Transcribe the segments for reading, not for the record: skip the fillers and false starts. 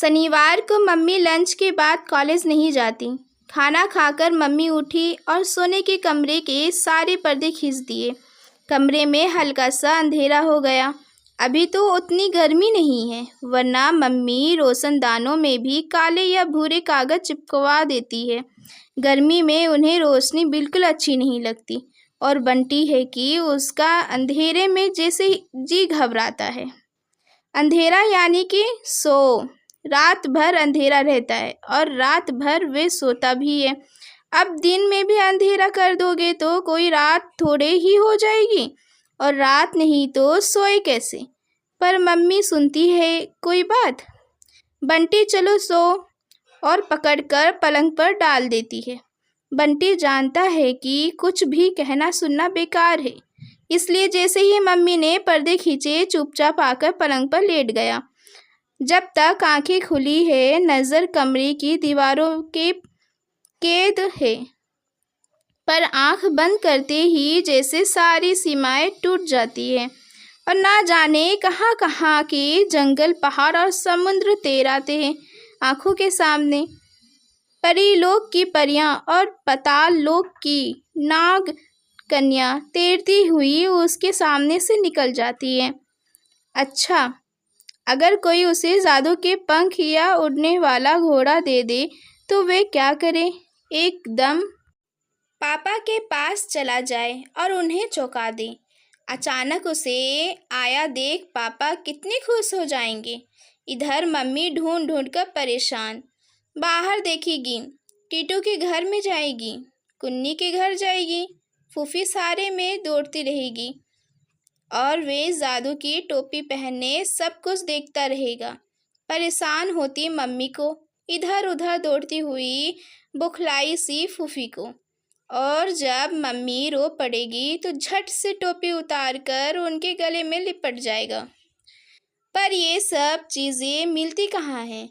शनिवार को mummy lunch के बाद कॉलेज नहीं जाती। खाना खाकर मम्मी उठी और सोने के कमरे के सारे पर्दे खींच दिए। कमरे में हल्का सा अंधेरा हो गया। अभी तो उतनी गर्मी नहीं है, वरना मम्मी रोशनदानों में भी काले या भूरे कागज़ चिपकवा देती है। गर्मी में उन्हें रोशनी बिल्कुल अच्छी नहीं लगती और बनती है कि उसका अंधेरे में जैसे जी घबराता है। अंधेरा यानी कि रात भर अंधेरा रहता है और रात भर वे सोता भी है। अब दिन में भी अंधेरा कर दोगे तो कोई रात थोड़े ही हो जाएगी, और रात नहीं तो सोए कैसे। पर मम्मी सुनती है कोई बात। बंटी चलो सो, और पकड़कर पलंग पर डाल देती है। बंटी जानता है कि कुछ भी कहना सुनना बेकार है, इसलिए जैसे ही मम्मी ने पर्दे खींचे चुपचाप आकर पलंग पर लेट गया। जब तक आंखें खुली है, नज़र कमरे की दीवारों के कैद है, पर आंख बंद करते ही जैसे सारी सीमाएं टूट जाती है और ना जाने कहाँ कहाँ के जंगल, पहाड़ और समुद्र तैराते हैं आंखों के सामने। परीलोक की परियां और पाताल लोक की नाग कन्या तैरती हुई उसके सामने से निकल जाती है। अच्छा, अगर कोई उसे जादू के पंख या उड़ने वाला घोड़ा दे दे तो वे क्या करे? एकदम पापा के पास चला जाए और उन्हें चौंका दे। अचानक उसे आया देख पापा कितने खुश हो जाएंगे। इधर मम्मी ढूंढ ढूंढ कर परेशान। बाहर देखेगी, टीटू के घर में जाएगी, कुन्नी के घर जाएगी, फूफी सारे में दौड़ती रहेगी और वे जादू की टोपी पहने सब कुछ देखता रहेगा। परेशान होती मम्मी को, इधर उधर दौड़ती हुई बुखलाई सी फूफी को, और जब मम्मी रो पड़ेगी तो झट से टोपी उतार कर उनके गले में लिपट जाएगा। पर ये सब चीज़ें मिलती कहाँ हैं?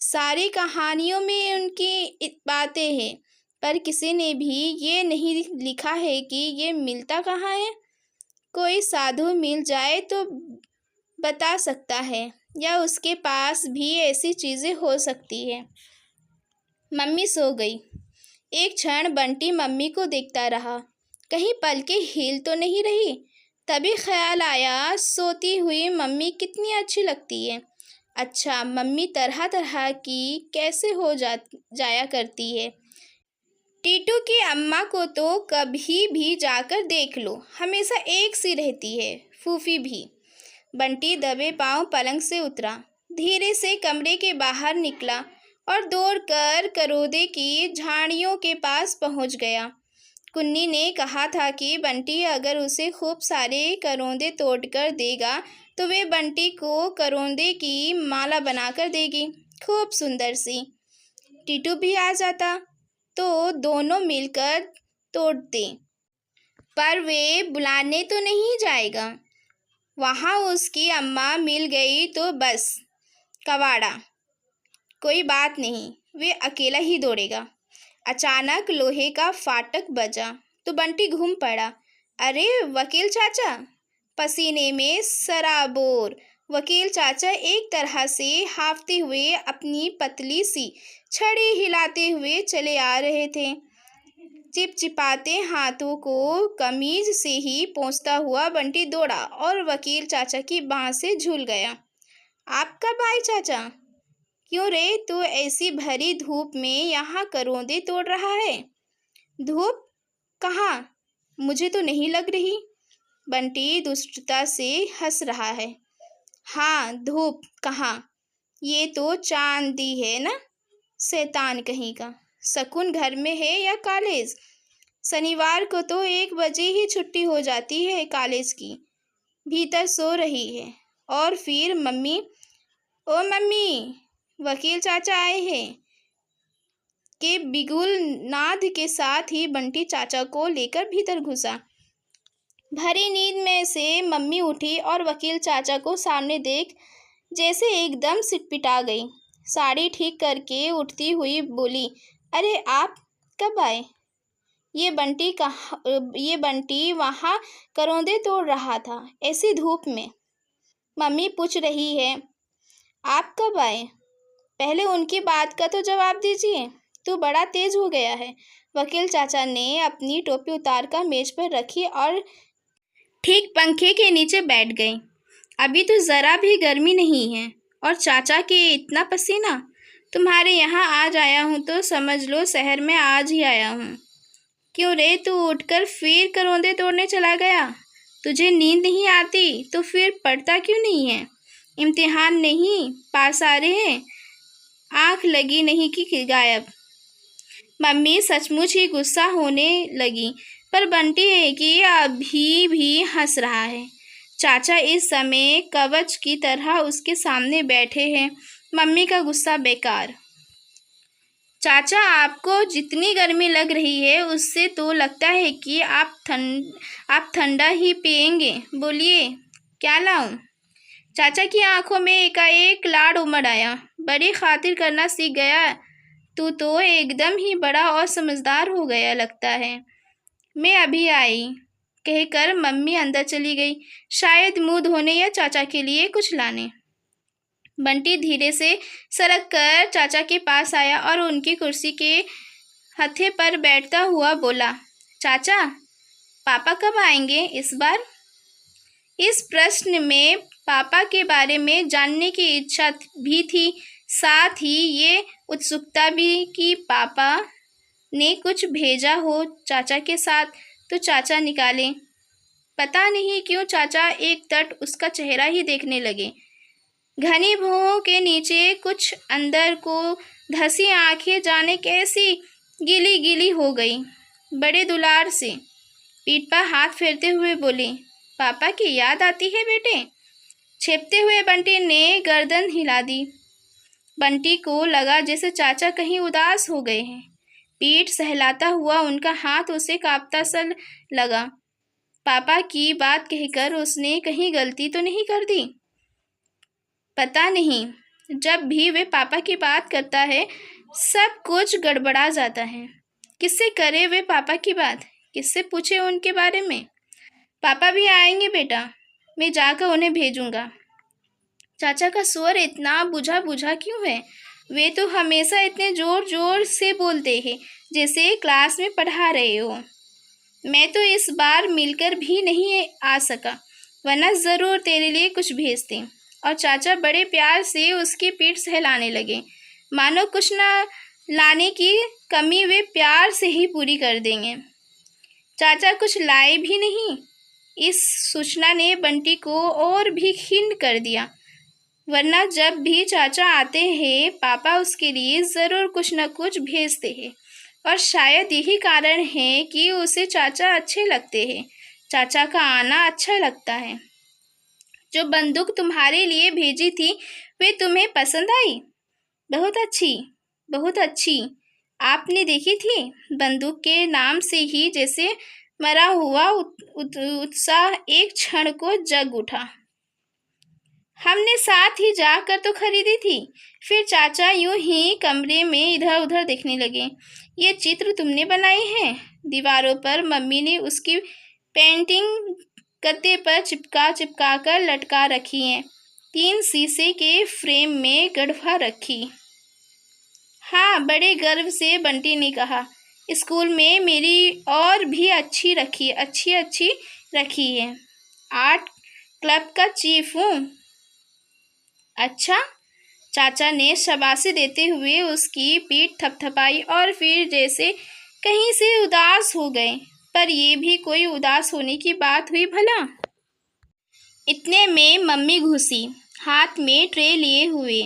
सारी कहानियों में उनकी बातें हैं, पर किसी ने भी ये नहीं लिखा है कि ये मिलता कहाँ है। कोई साधु मिल जाए तो बता सकता है, या उसके पास भी ऐसी चीज़ें हो सकती है। मम्मी सो गई। एक क्षण बंटी मम्मी को देखता रहा, कहीं पलकें हिल तो नहीं रही। तभी ख्याल आया, सोती हुई मम्मी कितनी अच्छी लगती है। अच्छा, मम्मी तरह तरह की कैसे हो जाया करती है। टीटू की अम्मा को तो कभी भी जाकर देख लो, हमेशा एक सी रहती है। फूफी भी। बंटी दबे पांव पलंग से उतरा, धीरे से कमरे के बाहर निकला और दौड़कर करौदे की झाड़ियों के पास पहुंच गया। कुन्नी ने कहा था कि बंटी अगर उसे खूब सारे करौंदे तोड़कर देगा तो वे बंटी को करौंदे की माला बनाकर देगी, खूब सुंदर सी। टीटू भी आ जाता तो दोनों मिलकर तोड़ते, पर वे बुलाने तो नहीं जाएगा। वहाँ उसकी अम्मा मिल गई तो बस कवाड़ा। कोई बात नहीं, वे अकेला ही दौड़ेगा। अचानक लोहे का फाटक बजा तो बंटी घूम पड़ा। अरे वकील चाचा! पसीने में सराबोर वकील चाचा एक तरह से हाफते हुए अपनी पतली सी छड़ी हिलाते हुए चले आ रहे थे। चिपचिपाते हाथों को कमीज से ही पोंछता हुआ बंटी दौड़ा और वकील चाचा की बाँह से झूल गया। आप कब आए चाचा? क्यों रे, तू ऐसी भरी धूप में यहाँ करौंदे तोड़ रहा है? धूप कहाँ, मुझे तो नहीं लग रही। बंटी दुष्टता से हंस रहा है। हाँ, धूप कहाँ, ये तो चांदी है ना, शैतान कहीं का। शकुन घर में है या कॉलेज? शनिवार को तो 1 बजे ही छुट्टी हो जाती है कॉलेज की। भीतर सो रही है। और फिर मम्मी, ओ मम्मी, वकील चाचा आए हैं के बिगुल नाद के साथ ही बंटी चाचा को लेकर भीतर घुसा। भरी नींद में से मम्मी उठी और वकील चाचा को सामने देख जैसे एकदम सिटपिटा गई। साड़ी ठीक करके उठती हुई बोली, अरे आप कब आए? ये बंटी वहाँ करौंदे तोड़ रहा था ऐसी धूप में। मम्मी पूछ रही है, आप कब आए? पहले उनकी बात का तो जवाब दीजिए। तू बड़ा तेज हो गया है। वकील चाचा ने अपनी टोपी उतार कर मेज पर रखी और ठीक पंखे के नीचे बैठ गई। अभी तो ज़रा भी गर्मी नहीं है और चाचा के इतना पसीना। तुम्हारे यहाँ आज आया हूँ तो समझ लो शहर में आज ही आया हूँ। क्यों रे, तू उठकर फिर करौंदे तोड़ने चला गया? तुझे नींद नहीं आती तो फिर पढ़ता क्यों नहीं है? इम्तिहान नहीं पास आ रहे हैं, आँख लगी नहीं कि गायब। मम्मी सचमुच ही गुस्सा होने लगी, पर बंटी है कि अभी भी हंस रहा है। चाचा इस समय कवच की तरह उसके सामने बैठे हैं। मम्मी का गुस्सा बेकार। चाचा, आपको जितनी गर्मी लग रही है उससे तो लगता है कि आप ठंडा ही पिएंगे। बोलिए, क्या लाऊं? चाचा की आंखों में एकाएक लाड उमड़ आया। बड़ी खातिर करना सीख गया। तू तो एकदम ही बड़ा और समझदार हो गया लगता है। मैं अभी आई, कहकर मम्मी अंदर चली गई, शायद मुंह धोने या चाचा के लिए कुछ लाने। बंटी धीरे से सरक कर चाचा के पास आया और उनकी कुर्सी के हत्थे पर बैठता हुआ बोला, चाचा, पापा कब आएंगे इस बार? इस प्रश्न में पापा के बारे में जानने की इच्छा भी थी, साथ ही ये उत्सुकता भी कि पापा ने कुछ भेजा हो चाचा के साथ तो चाचा निकाले। पता नहीं क्यों चाचा एक तट उसका चेहरा ही देखने लगे। घनी भौहों के नीचे कुछ अंदर को धसी आंखें जाने कैसी गीली गीली हो गई। बड़े दुलार से पीठ पर हाथ फेरते हुए बोले, पापा की याद आती है बेटे? छिपते हुए बंटी ने गर्दन हिला दी। बंटी को लगा जैसे चाचा कहीं उदास हो गए हैं। पीठ सहलाता हुआ उनका हाथ उसे कांपता सा लगा। पापा की बात कहकर उसने कहीं गलती तो नहीं कर दी? पता नहीं, जब भी वे पापा की बात करता है सब कुछ गड़बड़ा जाता है। किससे करे वे पापा की बात? किससे पूछे उनके बारे में? पापा भी आएंगे बेटा, मैं जाकर उन्हें भेजूंगा। चाचा का स्वर इतना बुझा बुझा क्यों है? वे तो हमेशा इतने जोर जोर से बोलते हैं जैसे क्लास में पढ़ा रहे हो। मैं तो इस बार मिलकर भी नहीं आ सका, वरना ज़रूर तेरे लिए कुछ भेजते। और चाचा बड़े प्यार से उसकी पीठ सहलाने लगे, मानो कुछ न लाने की कमी वे प्यार से ही पूरी कर देंगे। चाचा कुछ लाए भी नहीं। इस सूचना ने बंटी को और भी खिन्न कर दिया, वरना जब भी चाचा आते हैं पापा उसके लिए ज़रूर कुछ न कुछ भेजते हैं। और शायद यही कारण है कि उसे चाचा अच्छे लगते हैं। चाचा का आना अच्छा लगता है। जो बंदूक तुम्हारे लिए भेजी थी वे तुम्हें पसंद आई? बहुत अच्छी, बहुत अच्छी। आपने देखी थी? बंदूक के नाम से ही जैसे मरा हुआ उत्साह एक क्षण को जग उठा। हमने साथ ही जाकर तो खरीदी थी। फिर चाचा यूं ही कमरे में इधर उधर देखने लगे। ये चित्र तुमने बनाए हैं? दीवारों पर मम्मी ने उसकी पेंटिंग गत्ते पर चिपका कर लटका रखी है। 3 शीशे के फ्रेम में गड़वा रखी। हाँ, बड़े गर्व से बंटी ने कहा। स्कूल में मेरी और भी अच्छी रखी है। आर्ट क्लब का चीफ हूँ। अच्छा, चाचा ने शाबाशी देते हुए उसकी पीठ थपथपाई और फिर जैसे कहीं से उदास हो गए। पर यह भी कोई उदास होने की बात हुई भला? इतने में मम्मी घुसी, हाथ में ट्रे लिए हुए।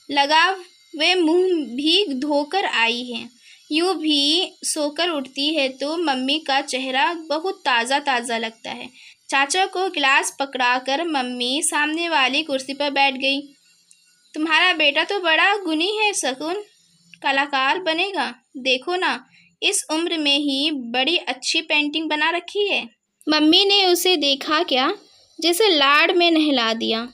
लगा वे मुंह भी धोकर आई हैं। यूं भी सोकर उठती है तो मम्मी का चेहरा बहुत ताज़ा ताज़ा लगता है। चाचा को गिलास पकड़ाकर मम्मी सामने वाली कुर्सी पर बैठ गई। तुम्हारा बेटा तो बड़ा गुणी है शकुन, कलाकार बनेगा। देखो ना, इस उम्र में ही बड़ी अच्छी पेंटिंग बना रखी है। मम्मी ने उसे देखा क्या, जैसे लाड़ में नहला दिया।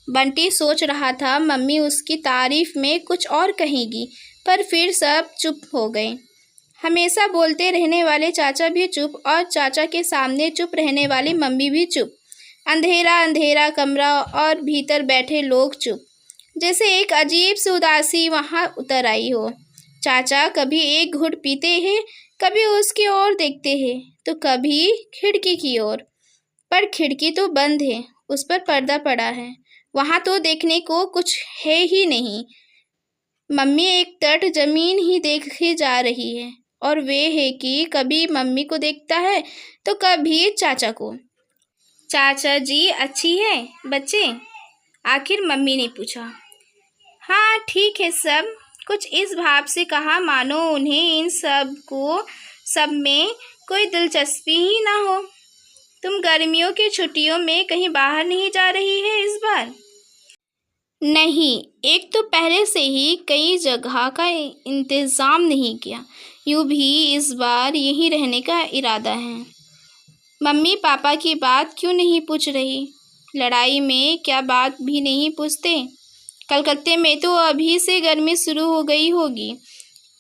बंटी सोच रहा था मम्मी उसकी तारीफ में कुछ और कहेगी, पर फिर सब चुप हो गए। हमेशा बोलते रहने वाले चाचा भी चुप और चाचा के सामने चुप रहने वाली मम्मी भी चुप। अंधेरा अंधेरा कमरा और भीतर बैठे लोग चुप। जैसे एक अजीब सी उदासी वहाँ उतर आई हो। चाचा कभी एक घूंट पीते हैं, कभी उसकी ओर देखते हैं, तो कभी खिड़की की ओर। पर खिड़की तो बंद है, उस पर पर्दा पड़ा है, वहाँ तो देखने को कुछ है ही नहीं। मम्मी एक तट जमीन ही देखे जा रही है, और वे है कि कभी मम्मी को देखता है तो कभी चाचा को। चाचा जी अच्छी है बच्चे? आखिर मम्मी ने पूछा। हाँ ठीक है सब, कुछ इस भाव से कहा मानो उन्हें इन सब में कोई दिलचस्पी ही ना हो। तुम गर्मियों की छुट्टियों में कहीं बाहर नहीं जा रही है इस बार? नहीं, एक तो पहले से ही कई जगह का इंतज़ाम नहीं किया, यूँ भी इस बार यहीं रहने का इरादा है। मम्मी पापा की बात क्यों नहीं पूछ रही? लड़ाई में क्या बात भी नहीं पूछते? कलकत्ते में तो अभी से गर्मी शुरू हो गई होगी।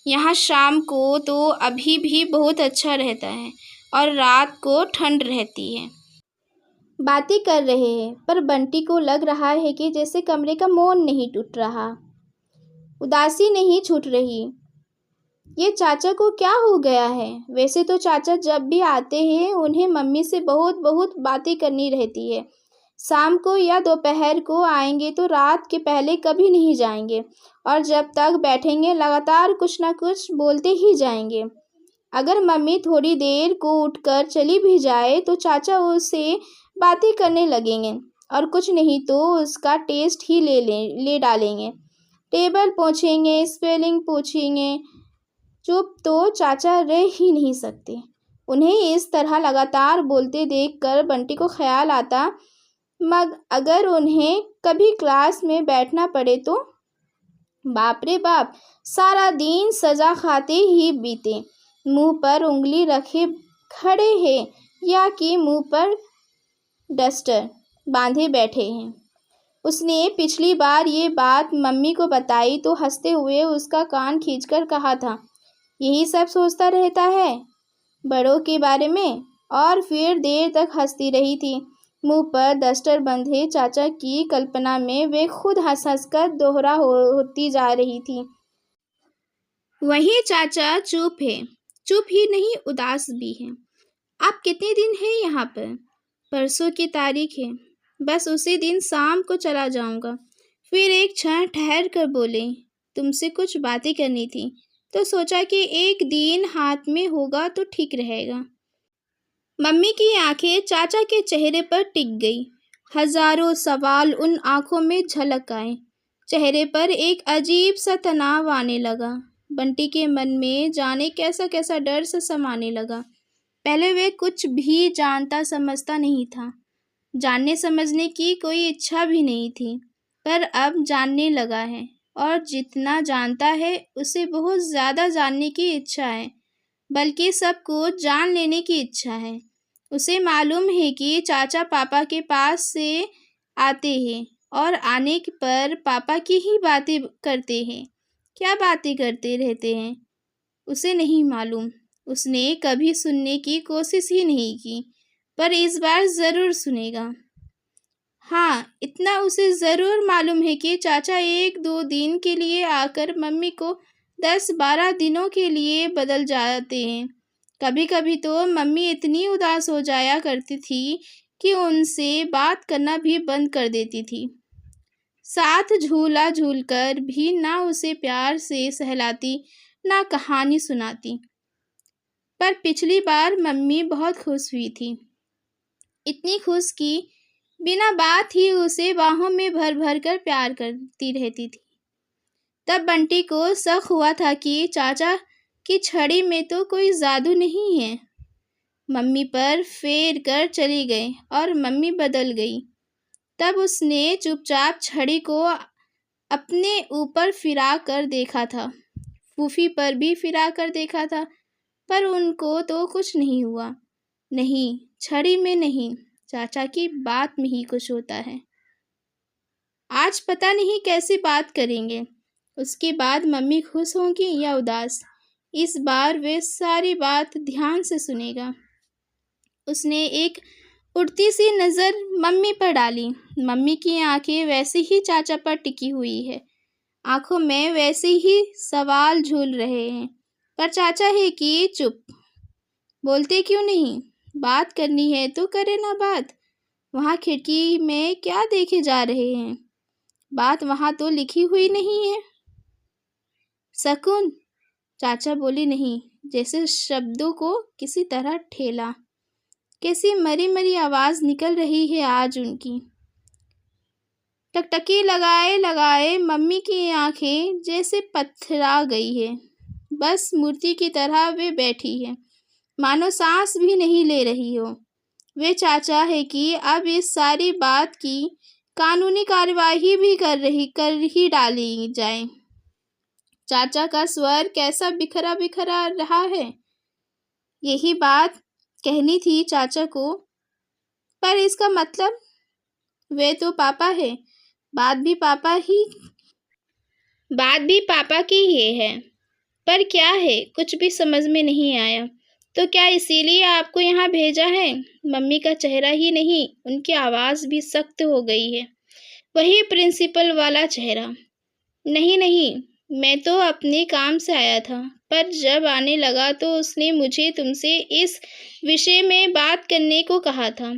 यहाँ शाम को तो अभी भी बहुत अच्छा रहता है और रात को ठंड रहती है। बातें कर रहे हैं, पर बंटी को लग रहा है कि जैसे कमरे का मौन नहीं टूट रहा, उदासी नहीं छूट रही। ये चाचा को क्या हो गया है? वैसे तो चाचा जब भी आते हैं उन्हें मम्मी से बहुत बहुत बातें करनी रहती है। शाम को या दोपहर को आएंगे तो रात के पहले कभी नहीं जाएंगे, और जब तक बैठेंगे लगातार कुछ ना कुछ बोलते ही जाएंगे। अगर मम्मी थोड़ी देर को उठकर चली भी जाए तो चाचा उससे बातें करने लगेंगे, और कुछ नहीं तो उसका टेस्ट ही ले डालेंगे। टेबल पोंछेंगे, स्पेलिंग पूछेंगे। चुप तो चाचा रह ही नहीं सकते। उन्हें इस तरह लगातार बोलते देखकर बंटी को ख्याल आता, मग अगर उन्हें कभी क्लास में बैठना पड़े तो? बाप रे बाप, सारा दिन सजा खाते ही बीते। मुंह पर उंगली रखे खड़े हैं या कि मुंह पर डस्टर बांधे बैठे हैं। उसने पिछली बार ये बात मम्मी को बताई तो हंसते हुए उसका कान खींचकर कहा था, यही सब सोचता रहता है बड़ों के बारे में। और फिर देर तक हंसती रही थी। मुंह पर दस्तर बंधे चाचा की कल्पना में वे खुद हंस हंस कर दोहरा होती जा रही थी। वही चाचा चुप है, चुप ही नहीं उदास भी है। आप कितने दिन हैं यहाँ पर? परसों की तारीख है, बस उसी दिन शाम को चला जाऊंगा। फिर एक क्षण ठहर कर बोले, तुमसे कुछ बातें करनी थी, तो सोचा कि एक दिन हाथ में होगा तो ठीक रहेगा। मम्मी की आंखें चाचा के चेहरे पर टिक गई। हजारों सवाल उन आंखों में झलक आए। चेहरे पर एक अजीब सा तनाव आने लगा। बंटी के मन में जाने कैसा कैसा डर सा समाने लगा। पहले वे कुछ भी जानता समझता नहीं था, जानने समझने की कोई इच्छा भी नहीं थी, पर अब जानने लगा है, और जितना जानता है उसे बहुत ज़्यादा जानने की इच्छा है, बल्कि सब कुछ जान लेने की इच्छा है। उसे मालूम है कि चाचा पापा के पास से आते हैं और आने पर पापा की ही बातें करते हैं। क्या बातें करते रहते हैं उसे नहीं मालूम। उसने कभी सुनने की कोशिश ही नहीं की, पर इस बार ज़रूर सुनेगा। हाँ, इतना उसे ज़रूर मालूम है कि चाचा 1-2 दिन के लिए आकर मम्मी को 10-12 दिनों के लिए बदल जाते हैं। कभी कभी तो मम्मी इतनी उदास हो जाया करती थी कि उनसे बात करना भी बंद कर देती थी। साथ झूला झूलकर भी ना उसे प्यार से सहलाती, ना कहानी सुनाती। पर पिछली बार मम्मी बहुत खुश हुई थी, इतनी खुश कि बिना बात ही उसे बाहों में भर भर कर प्यार करती रहती थी। तब बंटी को शक हुआ था कि चाचा की छड़ी में तो कोई जादू नहीं है। मम्मी पर फेर कर चली गई और मम्मी बदल गई। तब उसने चुपचाप छड़ी को अपने ऊपर फिरा कर देखा था, फूफी पर भी फिरा कर देखा था, पर उनको तो कुछ नहीं हुआ। नहीं, छड़ी में नहीं, चाचा की बात में ही कुछ होता है। आज पता नहीं कैसी बात करेंगे। उसके बाद मम्मी खुश होंगी या उदास, इस बार वे सारी बात ध्यान से सुनेगा। उसने एक उड़ती सी नज़र मम्मी पर डाली। मम्मी की आंखें वैसे ही चाचा पर टिकी हुई है। आंखों में वैसे ही सवाल झूल रहे हैं। पर चाचा है कि चुप। बोलते क्यों नहीं? बात करनी है तो करे ना बात। वहाँ खिड़की में क्या देखे जा रहे हैं? बात वहाँ तो लिखी हुई नहीं है। सकून। चाचा बोली नहीं, जैसे शब्दों को किसी तरह ठेला। कैसी मरी मरी आवाज़ निकल रही है आज उनकी। टकटकी लगाए लगाए मम्मी की आंखें जैसे पथरा गई है। बस मूर्ति की तरह वे बैठी है, मानो सांस भी नहीं ले रही हो। वे चाचा है कि अब इस सारी बात की कानूनी कार्यवाही भी कर ही डाली जाए। चाचा का स्वर कैसा बिखरा बिखरा रहा है। यही बात कहनी थी चाचा को, पर इसका मतलब वे तो पापा है। बात भी पापा की ही है। पर क्या है, कुछ भी समझ में नहीं आया। तो क्या इसीलिए आपको यहाँ भेजा है? मम्मी का चेहरा ही नहीं, उनकी आवाज़ भी सख्त हो गई है। वही प्रिंसिपल वाला चेहरा। नहीं नहीं, मैं तो अपने काम से आया था, पर जब आने लगा तो उसने मुझे तुमसे इस विषय में बात करने को कहा था।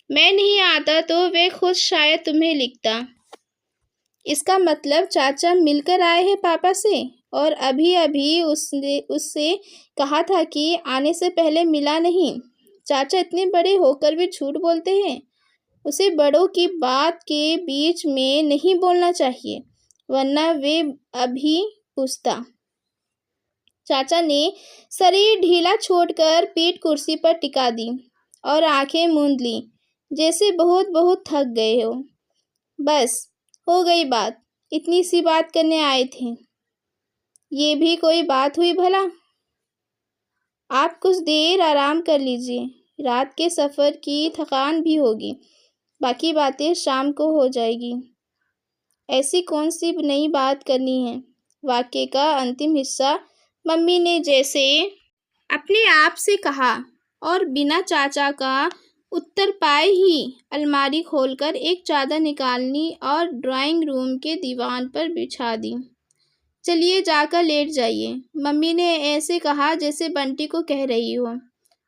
मैं नहीं आता तो वे खुद शायद तुम्हें लिखता। इसका मतलब चाचा मिलकर आए हैं पापा से, और अभी अभी उससे कहा था कि आने से पहले मिला नहीं। चाचा इतने बड़े होकर भी झूठ बोलते हैं। उसे बड़ों की बात के बीच में नहीं बोलना चाहिए, वरना वे अभी पूछता। चाचा ने शरीर ढीला छोड़कर पीठ कुर्सी पर टिका दी और आंखें मूंद ली, जैसे बहुत बहुत थक गए हो। बस हो गई बात, इतनी सी बात करने आए थे। ये भी कोई बात हुई भला? आप कुछ देर आराम कर लीजिए, रात के सफ़र की थकान भी होगी। बाकी बातें शाम को हो जाएगी। ऐसी कौन सी नई बात करनी है? वाक्य का अंतिम हिस्सा मम्मी ने जैसे अपने आप से कहा और बिना चाचा का उत्तर पाए ही अलमारी खोलकर एक चादर निकालनी और ड्राइंग रूम के दीवान पर बिछा दी। चलिए जाकर लेट जाइए, मम्मी ने ऐसे कहा जैसे बंटी को कह रही हो,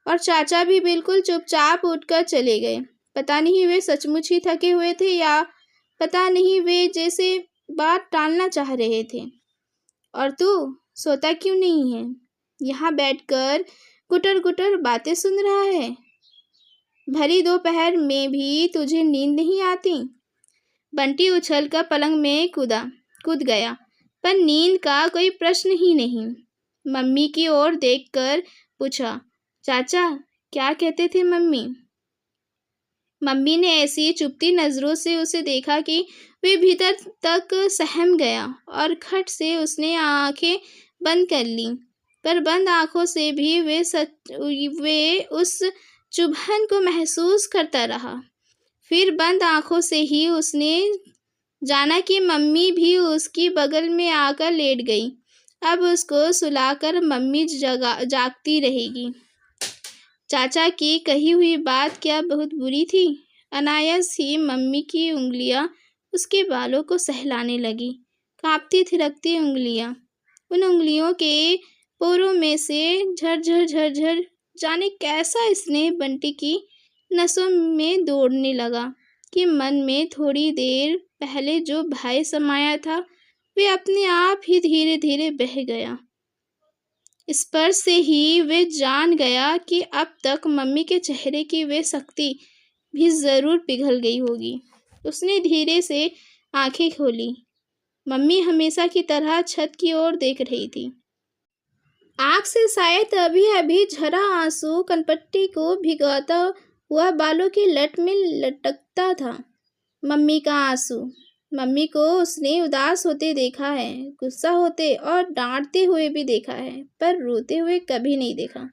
और चाचा भी बिल्कुल चुपचाप उठकर चले गए। पता नहीं वे सचमुच ही थके हुए थे या पता नहीं वे जैसे बात टालना चाह रहे थे। और तू सोता क्यों नहीं है? यहाँ बैठकर गुटर गुटर बातें सुन रहा है। भरी दोपहर में भी तुझे नींद नहीं आती? बंटी उछलकर पलंग में कूद गया, पर नींद का कोई प्रश्न ही नहीं। मम्मी की ओर देखकर पूछा, चाचा क्या कहते थे मम्मी? मम्मी ने ऐसी चुपती नज़रों से उसे देखा कि वे भीतर तक सहम गया और खट से उसने आंखें बंद कर लीं। पर बंद आंखों से भी वे उस चुभन को महसूस करता रहा। फिर बंद आंखों से ही उसने जाना कि मम्मी भी उसकी बगल में आकर लेट गई। अब उसको सुलाकर मम्मी जागती रहेगी। चाचा की कही हुई बात क्या बहुत बुरी थी? अनायास ही मम्मी की उंगलियां उसके बालों को सहलाने लगी, कांपती थिरकती उंगलियां। उन उंगलियों के पोरों में से झरझर झरझर जाने कैसा स्नेह बंटी की नसों में दौड़ने लगा कि मन में थोड़ी देर पहले जो भय समाया था वे अपने आप ही धीरे धीरे बह गया। स्पर्श से ही वे जान गया कि अब तक मम्मी के चेहरे की वे शक्ति भी जरूर पिघल गई होगी। उसने धीरे से आंखें खोली। मम्मी हमेशा की तरह छत की ओर देख रही थी। आँख से शायद अभी अभी झरा आंसू कनपट्टी को भिगोता हुआ बालों की लट में लटकता था। मम्मी का आंसू। मम्मी को उसने उदास होते देखा है, गुस्सा होते और डांटते हुए भी देखा है, पर रोते हुए कभी नहीं देखा।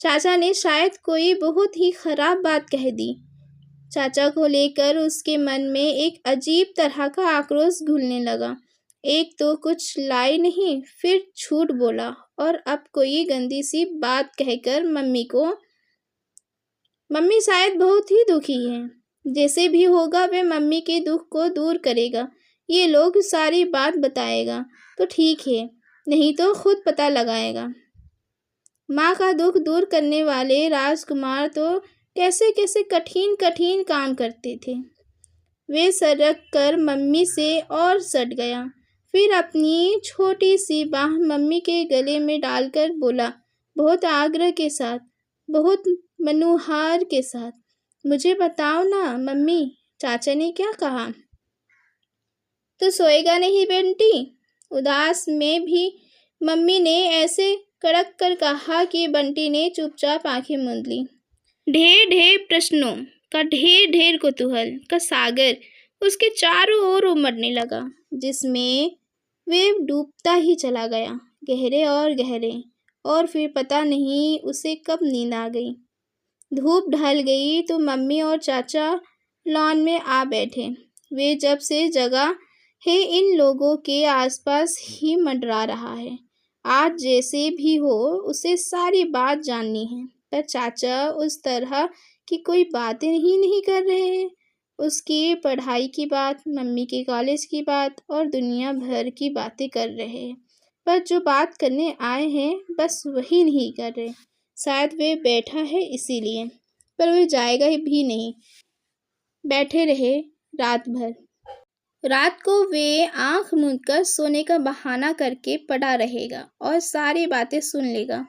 चाचा ने शायद कोई बहुत ही खराब बात कह दी। चाचा को लेकर उसके मन में एक अजीब तरह का आक्रोश घुलने लगा। एक तो कुछ लाई नहीं, फिर झूठ बोला, और अब कोई गंदी सी बात कहकर मम्मी को मम्मी शायद बहुत ही दुखी है। जैसे भी होगा वे मम्मी के दुख को दूर करेगा। ये लोग सारी बात बताएगा तो ठीक है, नहीं तो खुद पता लगाएगा। माँ का दुख दूर करने वाले राजकुमार तो कैसे कैसे कठिन कठिन काम करते थे। वे सरक कर मम्मी से और सट गया। फिर अपनी छोटी सी बाह मम्मी के गले में डालकर बोला बहुत आग्रह के साथ, बहुत मनुहार के साथ, मुझे बताओ ना मम्मी, चाचा ने क्या कहा? तो सोएगा नहीं बेंटी? उदास में भी मम्मी ने ऐसे कड़क कर कहा कि बंटी ने चुपचाप आंखें मूंद ली। ढेर ढेर प्रश्नों का ढेर ढेर कुतूहल का सागर उसके चारों ओर उमड़ने लगा, जिसमें वे डूबता ही चला गया, गहरे और गहरे। और फिर पता नहीं उसे कब नींद आ गई। धूप ढल गई तो मम्मी और चाचा लॉन में आ बैठे। वे जब से जगा है इन लोगों के आसपास ही मंडरा रहा है। आज जैसे भी हो उसे सारी बात जाननी है, पर चाचा उस तरह की कोई बातें ही नहीं कर रहे हैं। उसकी पढ़ाई की बात, मम्मी के कॉलेज की बात और दुनिया भर की बातें कर रहे हैं, पर जो बात करने आए हैं बस वही नहीं कर रहे। शायद वे बैठा है इसीलिए, पर वे जाएगा भी नहीं। बैठे रहे रात भर। रात को वे आंख मूंदकर सोने का बहाना करके पड़ा रहेगा और सारी बातें सुन लेगा।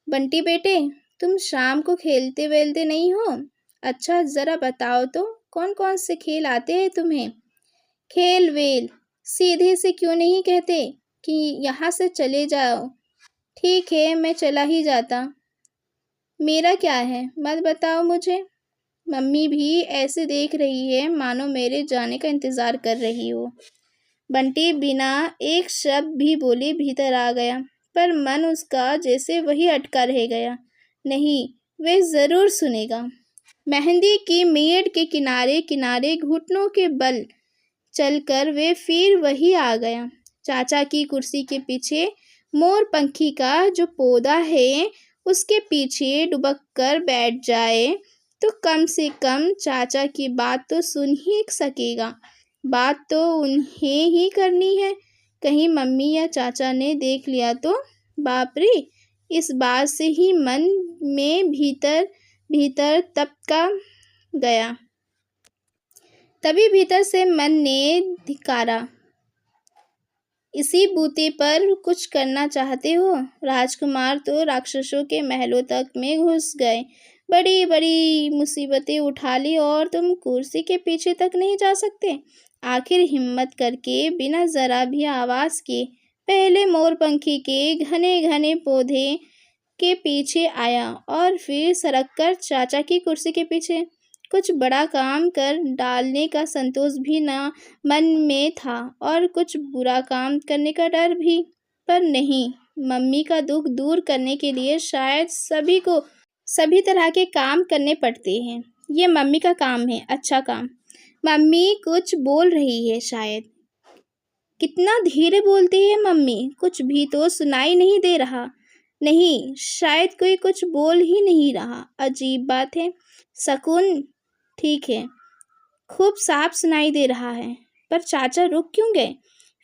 बंटी बेटे, तुम शाम को खेलते वेलते नहीं हो? अच्छा ज़रा बताओ तो कौन कौन से खेल आते हैं तुम्हें? खेल वेल सीधे से क्यों नहीं कहते कि यहाँ से चले जाओ? ठीक है, मैं चला ही जाता। मेरा क्या है, मत बताओ मुझे। मम्मी भी ऐसे देख रही है मानो मेरे जाने का इंतज़ार कर रही हो। बंटी बिना एक शब्द भी बोले भीतर आ गया, पर मन उसका जैसे वही अटका रह गया। नहीं, वे ज़रूर सुनेगा। मेहंदी की मेड़ के किनारे किनारे घुटनों के बल चलकर वे फिर वही आ गया। चाचा की कुर्सी के पीछे मोर पंखी का जो पौधा है उसके पीछे दुबक कर बैठ जाए तो कम से कम चाचा की बात तो सुन ही सकेगा। बात तो उन्हें ही करनी है। कहीं मम्मी या चाचा ने देख लिया तो बाप रे, इस बात से ही मन में भीतर भीतर तपका गया। तभी भीतर से मन ने धिक्कारा, इसी बूते पर कुछ करना चाहते हो? राजकुमार तो राक्षसों के महलों तक में घुस गए, बड़ी बड़ी मुसीबतें उठा ली और तुम कुर्सी के पीछे तक नहीं जा सकते? आखिर हिम्मत करके बिना जरा भी आवाज़ के पहले मोरपंखी के घने घने पौधे के पीछे आया और फिर सरक कर चाचा की कुर्सी के पीछे। कुछ बड़ा काम कर डालने का संतोष भी न मन में था और कुछ बुरा काम करने का डर भी। पर नहीं, मम्मी का दुख दूर करने के लिए शायद सभी को सभी तरह के काम करने पड़ते हैं। ये मम्मी का काम है, अच्छा काम। मम्मी कुछ बोल रही है शायद। कितना धीरे बोलती है मम्मी, कुछ भी तो सुनाई नहीं दे रहा। नहीं, शायद कोई कुछ बोल ही नहीं रहा। अजीब बात है। शकुन, ठीक है, खूब साफ सुनाई दे रहा है, पर चाचा रुक क्यों गए?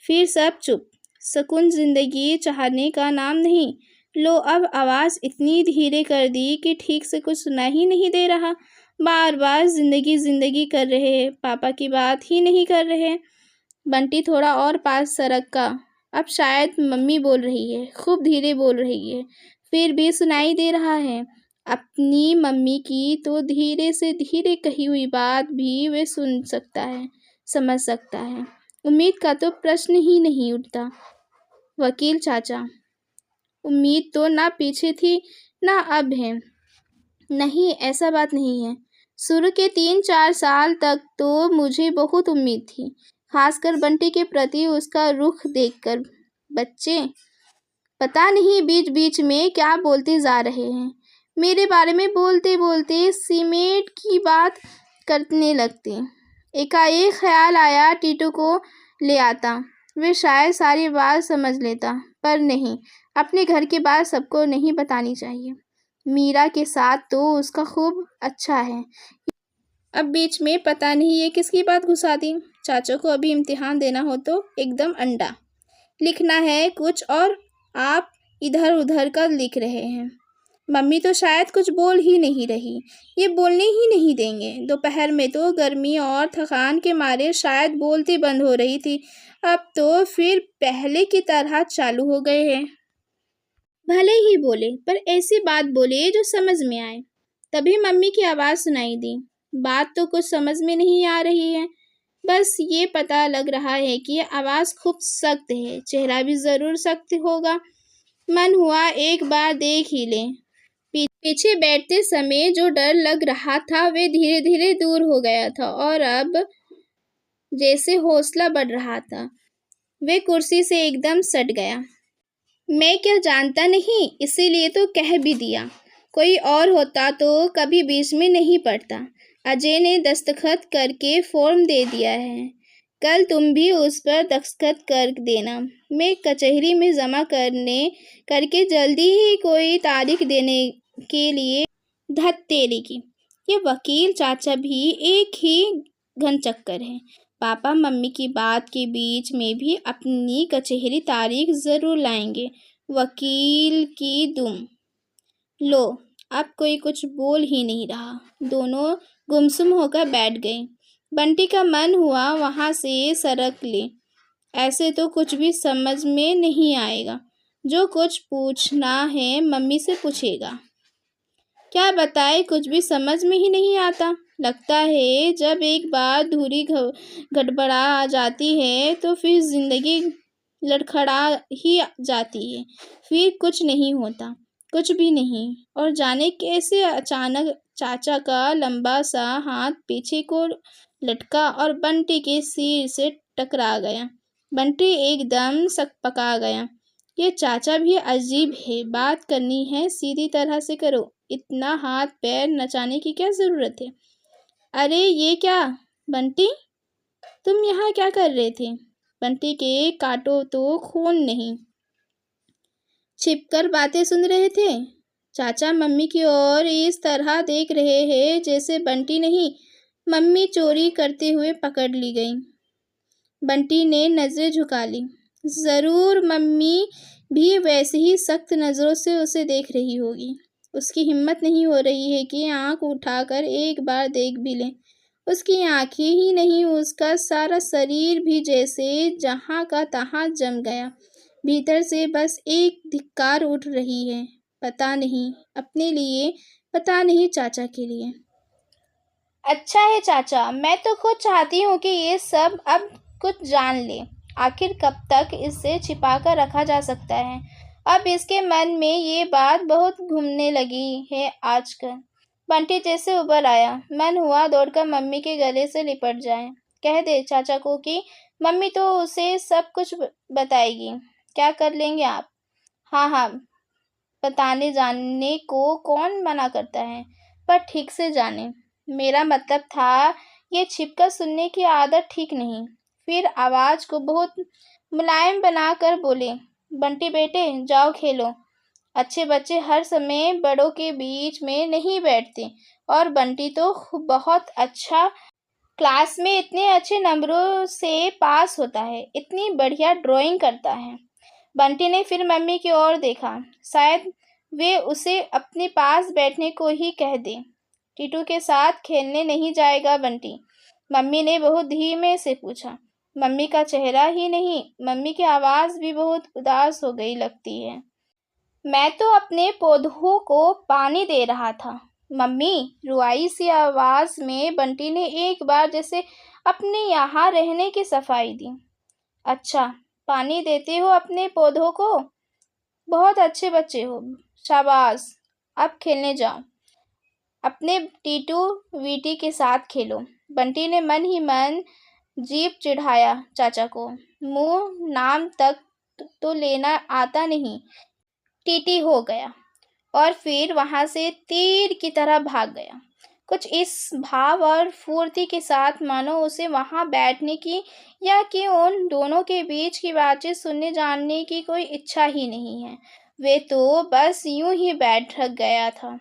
फिर सब चुप। शकुन जिंदगी चाहने का नाम नहीं। लो, अब आवाज़ इतनी धीरे कर दी कि ठीक से कुछ सुना ही नहीं दे रहा। बार बार जिंदगी जिंदगी कर रहे हैं, पापा की बात ही नहीं कर रहे। बंटी थोड़ा और पास सरक का। अब शायद मम्मी बोल रही है, खूब धीरे बोल रही है, फिर भी सुनाई दे रहा है। अपनी मम्मी की तो धीरे से धीरे कही हुई बात भी वे सुन सकता है, समझ सकता है। उम्मीद का तो प्रश्न ही नहीं उठता। वकील चाचा, उम्मीद तो ना पीछे थी ना अब है। नहीं, ऐसा बात नहीं है। शुरू के 3-4 साल तक तो मुझे बहुत उम्मीद थी, खासकर बंटी के प्रति उसका रुख देखकर। बच्चे पता नहीं बीच बीच में क्या बोलते जा रहे हैं। मेरे बारे में बोलते बोलते सीमेंट की बात करने लगते। एकाएक ख्याल आया टीटू को ले आता, वे शायद सारी बात समझ लेता। पर नहीं, अपने घर की बात सबको नहीं बतानी चाहिए। मीरा के साथ तो उसका खूब अच्छा है। अब बीच में पता नहीं ये किसकी बात घुसा दी। चाचा को अभी इम्तिहान देना हो तो एकदम अंडा। लिखना है कुछ और आप इधर उधर का लिख रहे हैं। मम्मी तो शायद कुछ बोल ही नहीं रही। ये बोलने ही नहीं देंगे। दोपहर में तो गर्मी और थकान के मारे शायद बोलती बंद हो रही थी। अब तो फिर पहले की तरह चालू हो गए हैं। भले ही बोले, पर ऐसी बात बोले जो समझ में आए। तभी मम्मी की आवाज़ सुनाई दी। बात तो कुछ समझ में नहीं आ रही है, बस ये पता लग रहा है कि आवाज़ खूब सख्त है। चेहरा भी ज़रूर सख्त होगा। मन हुआ एक बार देख ही लें। पीछे बैठते समय जो डर लग रहा था वे धीरे धीरे दूर हो गया था और अब जैसे हौसला बढ़ रहा था। वे कुर्सी से एकदम सट गया। मैं क्या जानता नहीं, इसीलिए तो कह भी दिया। कोई और होता तो कभी बीच में नहीं पड़ता। अजय ने दस्तखत करके फॉर्म दे दिया है। कल तुम भी उस पर दस्तखत कर देना। मैं कचहरी में जमा करके जल्दी ही कोई तारीख देने के लिए। धत तेरी की, ये वकील चाचा भी एक ही घनचक्कर है। पापा मम्मी की बात के बीच में भी अपनी कचहरी तारीख ज़रूर लाएंगे। वकील की दुम। लो, अब कोई कुछ बोल ही नहीं रहा। दोनों गुमसुम होकर बैठ गए। बंटी का मन हुआ वहाँ से सरक ले। ऐसे तो कुछ भी समझ में नहीं आएगा। जो कुछ पूछना है मम्मी से पूछेगा। क्या बताए, कुछ भी समझ में ही नहीं आता। लगता है जब एक बार धुरी गड़बड़ा आ जाती है तो फिर जिंदगी लड़खड़ा ही जाती है। फिर कुछ नहीं होता, कुछ भी नहीं। और जाने कैसे अचानक चाचा का लंबा सा हाथ पीछे को लटका और बंटी के सिर से टकरा गया। बंटी एकदम सकपका गया। ये चाचा भी अजीब है। बात करनी है सीधी तरह से करो। इतना हाथ पैर नचाने की क्या जरूरत है। अरे ये क्या बंटी, तुम यहाँ क्या कर रहे थे। बंटी के काटो तो खून नहीं, छिपकर बातें सुन रहे थे। चाचा मम्मी की ओर इस तरह देख रहे हैं जैसे बंटी नहीं, मम्मी चोरी करते हुए पकड़ ली गई। बंटी ने नजरें झुका ली। जरूर मम्मी भी वैसे ही सख्त नजरों से उसे देख रही होगी। उसकी हिम्मत नहीं हो रही है कि आंख उठाकर एक बार देख भी ले। उसकी आंखें ही नहीं, उसका सारा शरीर भी जैसे जहाँ का तहाँ जम गया। भीतर से बस एक धिक्कार उठ रही है। पता नहीं अपने लिए, पता नहीं चाचा के लिए। अच्छा है चाचा, मैं तो खुद चाहती हूँ कि ये सब अब कुछ जान ले। आखिर कब तक इसे छिपा कर रखा जा सकता है। अब इसके मन में ये बात बहुत घूमने लगी है आजकल। बंटी जैसे उबर आया। मन हुआ दौड़कर मम्मी के गले से लिपट जाए। कह दे चाचा को कि मम्मी तो उसे सब कुछ बताएगी। क्या कर लेंगे आप। हाँ हाँ, बताने जाने को कौन मना करता है, पर ठीक से जाने। मेरा मतलब था ये छिपकर सुनने की आदत ठीक नहीं। फिर आवाज़ को बहुत मुलायम बनाकर बोले, बंटी बेटे जाओ खेलो। अच्छे बच्चे हर समय बड़ों के बीच में नहीं बैठते। और बंटी तो बहुत अच्छा, क्लास में इतने अच्छे नंबरों से पास होता है, इतनी बढ़िया ड्राइंग करता है। बंटी ने फिर मम्मी की ओर देखा। शायद वे उसे अपने पास बैठने को ही कह दें। टीटू के साथ खेलने नहीं जाएगा बंटी। मम्मी ने बहुत धीमे से पूछा। मम्मी का चेहरा ही नहीं, मम्मी की आवाज़ भी बहुत उदास हो गई लगती है। मैं तो अपने पौधों को पानी दे रहा था। मम्मी, रुआई सी आवाज़ में बंटी ने एक बार जैसे अपने यहाँ रहने की सफाई दी। अच्छा, पानी देते हो अपने पौधों को? बहुत अच्छे बच्चे हो, शाबाश। अब खेलने जाओ, अपने टीटू वीटी के साथ खेलो। बंटी ने मन ही मन जीभ चिढ़ाया चाचा को। मुंह नाम तक तो लेना आता नहीं। टीटी हो गया और फिर वहां से तीर की तरह भाग गया। कुछ इस भाव और फुर्ती के साथ मानो उसे वहां बैठने की या कि उन दोनों के बीच की बातचीत सुनने जानने की कोई इच्छा ही नहीं है। वे तो बस यूं ही बैठ गया था।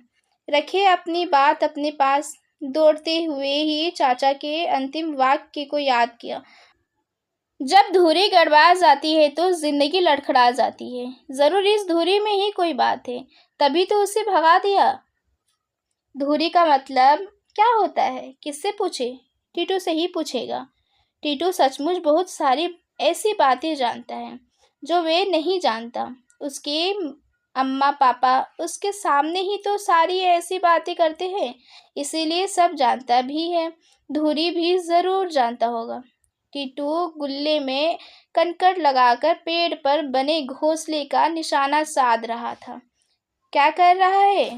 रखे अपनी बात अपने पास। दौड़ते हुए ही चाचा के अंतिम वाक्य को याद किया। जब धुरी गड़बड़ा जाती है तो जिंदगी लड़खड़ा जाती है। जरूर इस धुरी में ही कोई बात है, तभी तो उसे भगा दिया। धुरी का मतलब क्या होता है, किससे पूछे? टीटू से ही पूछेगा। टीटू सचमुच बहुत सारी ऐसी बातें जानता है जो वे नहीं जानता। उसके अम्मा पापा उसके सामने ही तो सारी ऐसी बातें करते हैं, इसीलिए सब जानता भी है। धुरी भी जरूर जानता होगा। टीटू गुल्ले में कंकड़ लगाकर पेड़ पर बने घोंसले का निशाना साध रहा था। क्या कर रहा है?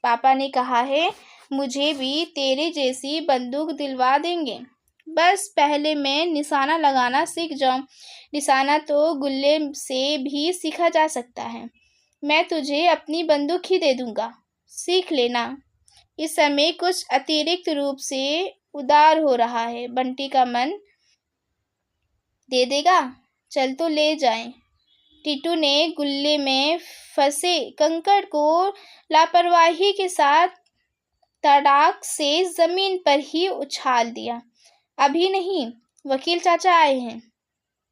पापा ने कहा है मुझे भी तेरे जैसी बंदूक दिलवा देंगे, बस पहले मैं निशाना लगाना सीख जाऊं। निशाना तो गुल्ले से भी सीखा जा सकता है। मैं तुझे अपनी बंदूक ही दे दूंगा, सीख लेना। इस समय कुछ अतिरिक्त रूप से उदार हो रहा है। बंटी का मन दे देगा, चल तो ले जाएं। टीटू ने गुल्ले में फंसे कंकड़ को लापरवाही के साथ तड़ाक से जमीन पर ही उछाल दिया। अभी नहीं, वकील चाचा आए हैं।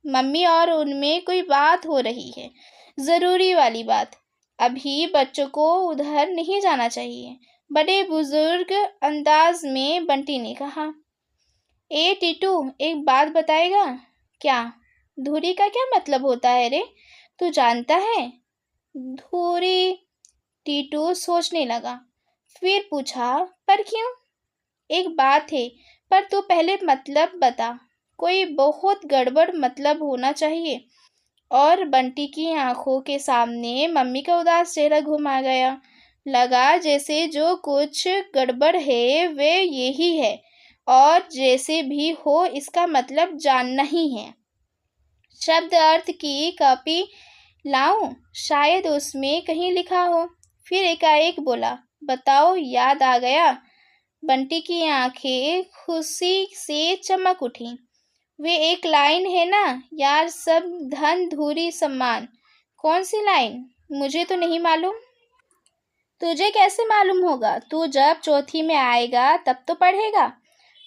मम्मी और उनमें कोई बात हो रही है, जरूरी वाली बात। अभी बच्चों को उधर नहीं जाना चाहिए, बड़े बुजुर्ग अंदाज में बंटी ने कहा। ए टीटू, एक बात बताएगा? क्या? धुरी का क्या मतलब होता है रे, तू जानता है? धुरी? टीटू सोचने लगा, फिर पूछा, पर क्यों? एक बात है, पर तू पहले मतलब बता। कोई बहुत गड़बड़ मतलब होना चाहिए। और बंटी की आंखों के सामने मम्मी का उदास चेहरा घुमा गया। लगा जैसे जो कुछ गड़बड़ है वे यही है, और जैसे भी हो इसका मतलब जानना ही है। शब्द अर्थ की कॉपी लाऊं? शायद उसमें कहीं लिखा हो। फिर एकाएक बोला, बताओ, याद आ गया। बंटी की आंखें खुशी से चमक उठी। वे एक लाइन है ना, यार सब धन धूरी सम्मान। कौन सी लाइन? मुझे तो नहीं मालूम। तुझे कैसे मालूम होगा? तू जब चौथी में आएगा तब तो पढ़ेगा।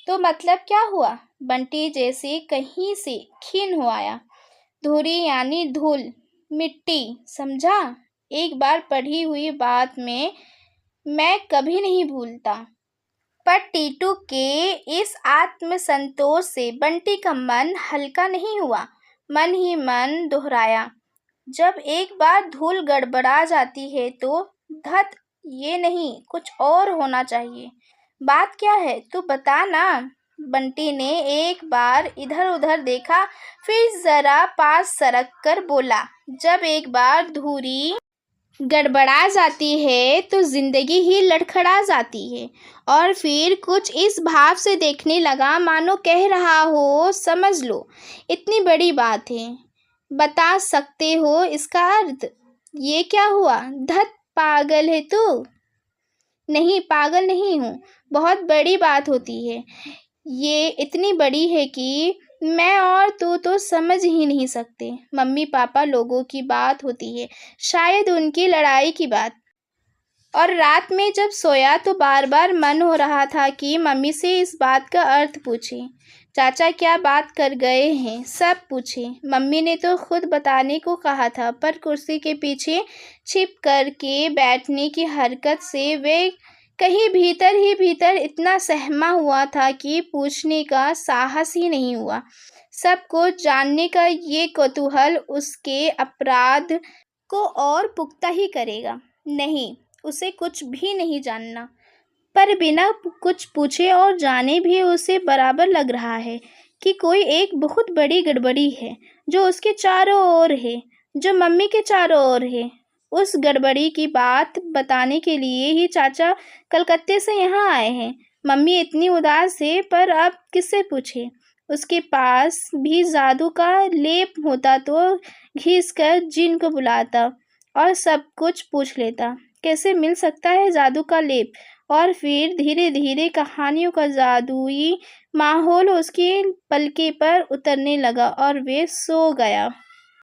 तो मतलब क्या हुआ? बंटी जैसे कहीं से खीन हो आया। धूरी यानी धूल, मिट्टी, समझा? एक बार पढ़ी हुई बात में मैं कभी नहीं भूलता। पर टीटू के इस आत्मसंतोष से बंटी का मन हल्का नहीं हुआ। मन ही मन दोहराया, जब एक बार धूल गड़बड़ा जाती है तो धत ये नहीं, कुछ और होना चाहिए। बात क्या है, तू बता ना। बंटी ने एक बार इधर उधर देखा, फिर जरा पास सरक कर बोला, जब एक बार धुरी गड़बड़ा जाती है तो जिंदगी ही लड़खड़ा जाती है। और फिर कुछ इस भाव से देखने लगा मानो कह रहा हो, समझ लो, इतनी बड़ी बात है, बता सकते हो इसका अर्थ? ये क्या हुआ? धत, पागल है तू? नहीं, पागल नहीं हूँ, बहुत बड़ी बात होती है। ये इतनी बड़ी है कि मैं और तू तो समझ ही नहीं सकते। मम्मी पापा लोगों की बात होती है, शायद उनकी लड़ाई की बात। और रात में जब सोया तो बार बार मन हो रहा था कि मम्मी से इस बात का अर्थ पूछे। चाचा क्या बात कर गए हैं, सब पूछे। मम्मी ने तो खुद बताने को कहा था, पर कुर्सी के पीछे छिप करके बैठने की हरकत से वे कहीं भीतर ही भीतर इतना सहमा हुआ था कि पूछने का साहस ही नहीं हुआ। सब कुछ जानने का ये कौतूहल उसके अपराध को और पुख्ता ही करेगा। नहीं, उसे कुछ भी नहीं जानना। पर बिना कुछ पूछे और जाने भी उसे बराबर लग रहा है कि कोई एक बहुत बड़ी गड़बड़ी है जो उसके चारों ओर है, जो मम्मी के चारों ओर है। उस गड़बड़ी की बात बताने के लिए ही चाचा कलकत्ते से यहाँ आए हैं। मम्मी इतनी उदास है, पर अब किससे पूछे? उसके पास भी जादू का लेप होता तो घिस कर जिन को बुलाता और सब कुछ पूछ लेता। कैसे मिल सकता है जादू का लेप? और फिर धीरे धीरे कहानियों का जादुई माहौल उसकी पलके पर उतरने लगा और वे सो गया।